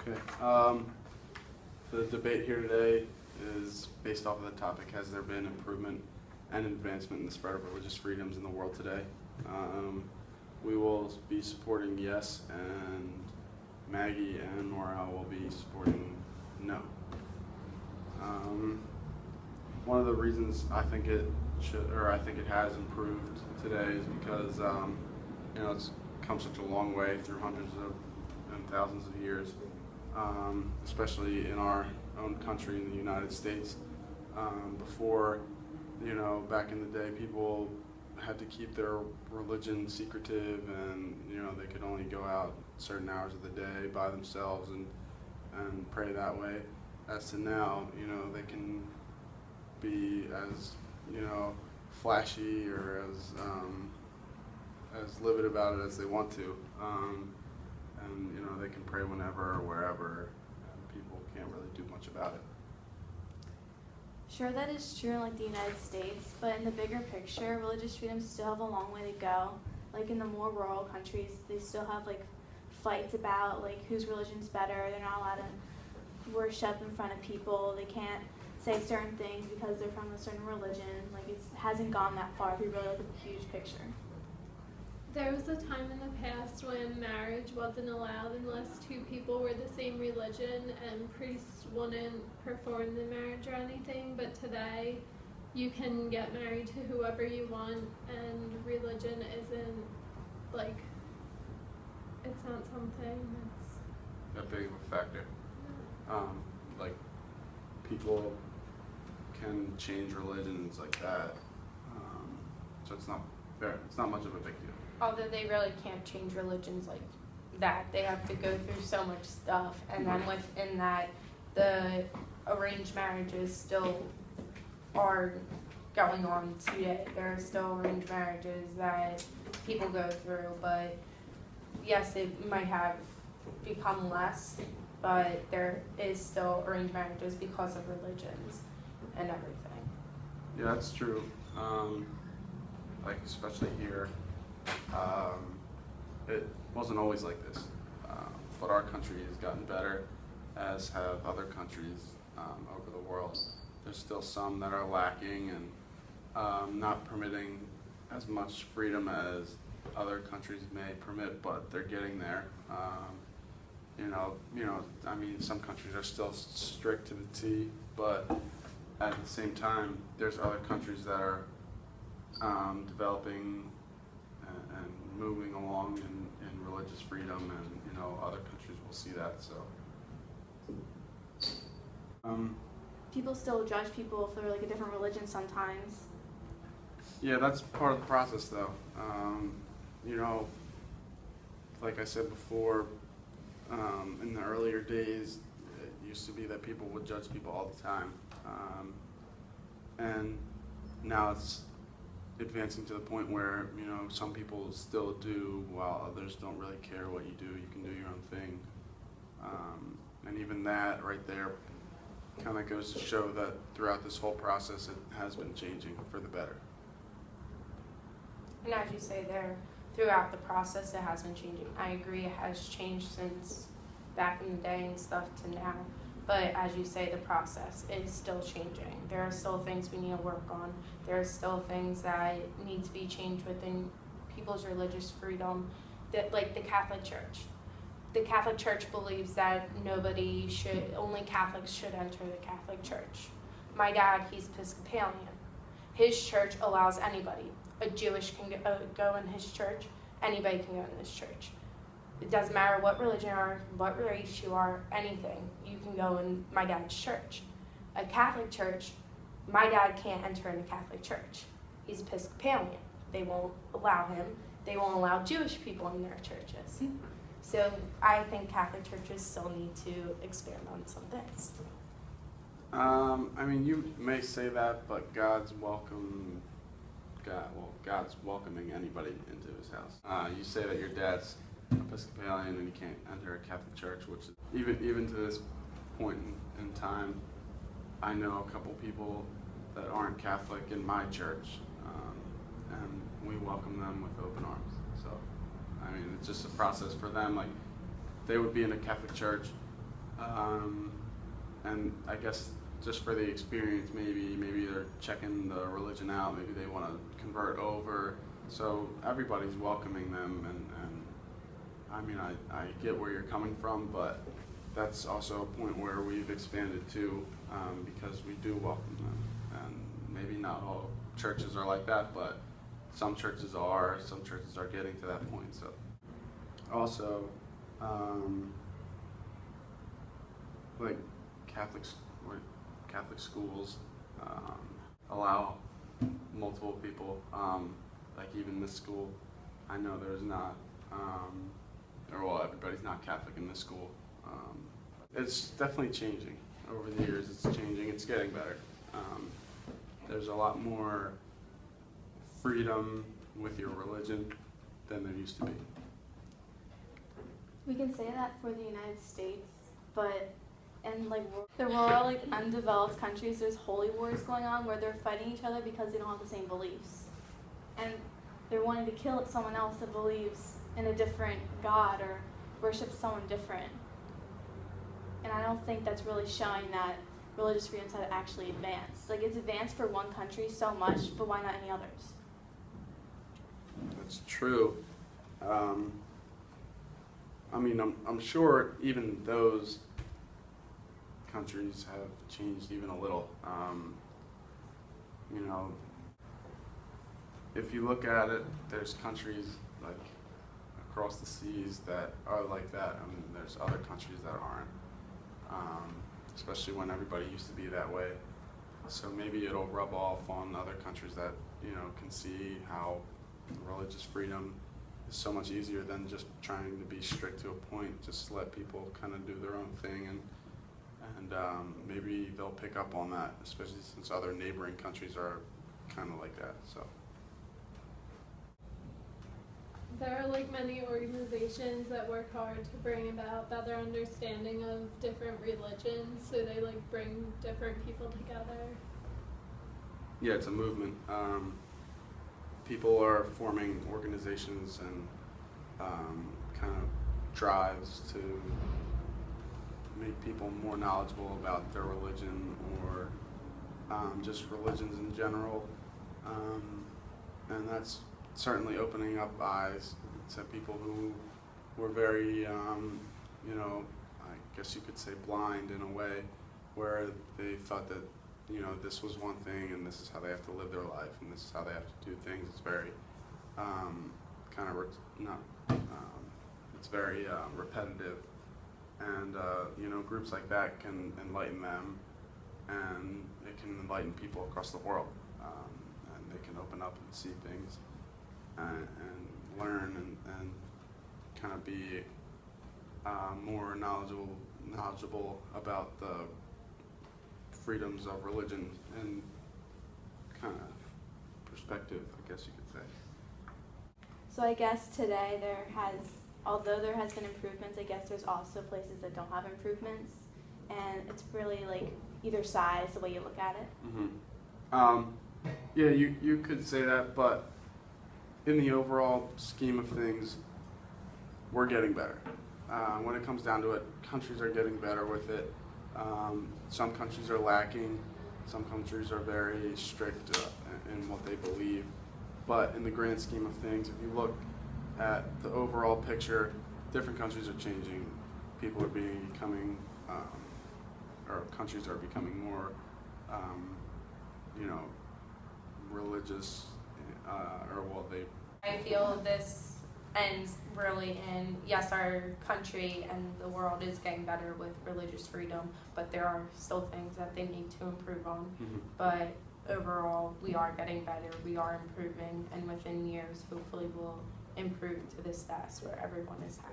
Okay. The debate here today is based off of the topic, has there been improvement and advancement in the spread of religious freedoms in the world today? We will be supporting yes, and Maggie and Morrall will be supporting no. One of the reasons I think it should, or I think it has improved today is because it's come such a long way through hundreds of and thousands of years, especially in our own country in the United States. Before, back in the day, people had to keep their religion secretive, and they could only go out certain hours of the day by themselves and pray that way. As to now, they can be as flashy or as livid about it as they want to, and they can pray whenever or wherever, and people can't really do much about it. Sure, that is true in the United States, but in the bigger picture, religious freedoms still have a long way to go. Like in the more rural countries, they still have fights about whose religion's better. They're not allowed to worship in front of people. They can't say certain things because they're from a certain religion. It hasn't gone that far if you really look at the huge picture. There was a time in the past when marriage wasn't allowed unless two people were the same religion, and priests wouldn't perform the marriage or anything. But today, you can get married to whoever you want, and religion isn't it's not something that's that big of a factor. People can change religions like that, so it's not much of a big deal. Although they really can't change religions like that. They have to go through so much stuff, and then within that, the arranged marriages still are going on today. There are still arranged marriages that people go through, but yes, it might have become less, but there is still arranged marriages because of religions and everything. Yeah, that's true. Especially here, it wasn't always like this, but our country has gotten better, as have other countries over the world. There's still some that are lacking and not permitting as much freedom as other countries may permit, but they're getting there. Some countries are still strict to the T, but at the same time, there's other countries that are developing and moving along in religious freedom, and other countries will see that. So People still judge people if they're a different religion sometimes. yeah, that's part of the process, though. Like I said before, in the earlier days, it used to be that people would judge people all the time, and now it's advancing to the point where some people still do, while others don't really care what you do. You can do your own thing, and even that right there kind of goes to show that throughout this whole process, it has been changing for the better. And as you say there, throughout the process, it has been changing. I agree, it has changed since back in the day and stuff to now. But as you say, the process is still changing. There are still things we need to work on. There are still things that need to be changed within people's religious freedom, that the Catholic Church. The Catholic Church believes that only Catholics should enter the Catholic Church. My dad, he's Episcopalian. His church allows anybody. A Jewish can go in his church. Anybody can go in this church. It doesn't matter what religion you are, what race you are, anything. You can go in my dad's church. A Catholic church, my dad can't enter in a Catholic church. He's Episcopalian. They won't allow him. They won't allow Jewish people in their churches. So I think Catholic churches still need to expand on some things. You may say that, but God's welcoming anybody into his house. You say that your dad's Episcopalian and he can't enter a Catholic church, which even to this point in time, I know a couple people that aren't Catholic in my church, and we welcome them with open arms. So, it's just a process for them. They would be in a Catholic church, And I guess just for the experience, maybe they're checking the religion out, maybe they want to convert over. So everybody's welcoming them, and I mean, I get where you're coming from, but that's also a point where we've expanded too, because we do welcome them. And maybe not all churches are like that, but some churches are getting to that point. So also, like Catholic schools allow multiple people. Like even this school, I know there's not, or well, everybody's not Catholic in this school. It's definitely changing over the years. It's changing. It's getting better. There's a lot more freedom with your religion than there used to be. We can say that for the United States, but in like the rural, like undeveloped countries, there's holy wars going on where they're fighting each other because they don't have the same beliefs, and they're wanting to kill someone else that believes in a different God or worships someone different. And I don't think that's really showing that religious freedom's had actually advanced. Like it's advanced for one country so much, but why not any others? That's true. I mean, I'm sure even those countries have changed even a little. You know, if you look at it, there's countries like across the seas that are like that. I mean, there's other countries that aren't, especially when everybody used to be that way. So maybe it'll rub off on other countries that, you know, can see how religious freedom is so much easier than just trying to be strict to a point. Just let people kind of do their own thing, and maybe they'll pick up on that, especially since other neighboring countries are kind of like that. So there are like many organizations that work hard to bring about better understanding of different religions, so they like bring different people together. yeah, it's a movement. People are forming organizations and kind of drives to make people more knowledgeable about their religion, or just religions in general. And that's certainly opening up eyes to people who were very, you know, I guess you could say blind in a way, where they thought that, you know, this was one thing and this is how they have to live their life and this is how they have to do things. It's very it's very repetitive, and you know, groups like that can enlighten them, and it can enlighten people across the world, and they can open up and see things and learn and kind of be more knowledgeable about the freedoms of religion and kind of perspective, I guess you could say. So I guess today although there has been improvements, I guess there's also places that don't have improvements, and it's really like either side is the way you look at it. Mm-hmm. Yeah, you could say that, but in the overall scheme of things, we're getting better. When it comes down to it, countries are getting better with it. Some countries are lacking. Some countries are very strict in what they believe. But in the grand scheme of things, if you look at the overall picture, different countries are changing. People are becoming, or countries are becoming more, you know, religious, I feel this ends really in, yes, our country and the world is getting better with religious freedom, but there are still things that they need to improve on. Mm-hmm. But overall, we are getting better, we are improving, and within years, hopefully we'll improve to the status where everyone is happy.